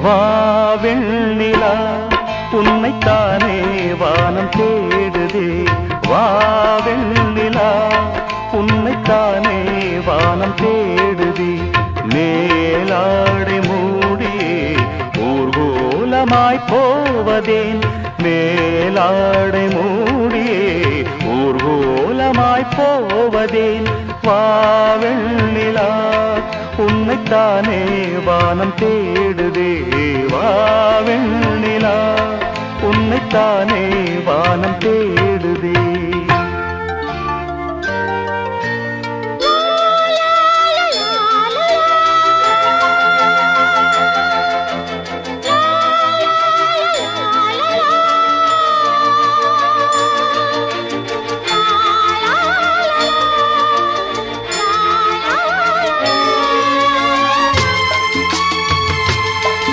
வா வெண்ணிலா உன்னைத்தானே வானம் தேடுதே வா வெண்ணிலா உன்னைத்தானே வானம் தேடுதே மேலாடை மூடியே ஊர்கோலமாய் போவதேன் மேலாடை மூடியே ஊர்கோலமாய் போவதேன் வா வெண்ணிலா உன்னைத்தானே வானம் தேடுதே வா வெண்ணிலா உன்னைத்தானே வானம்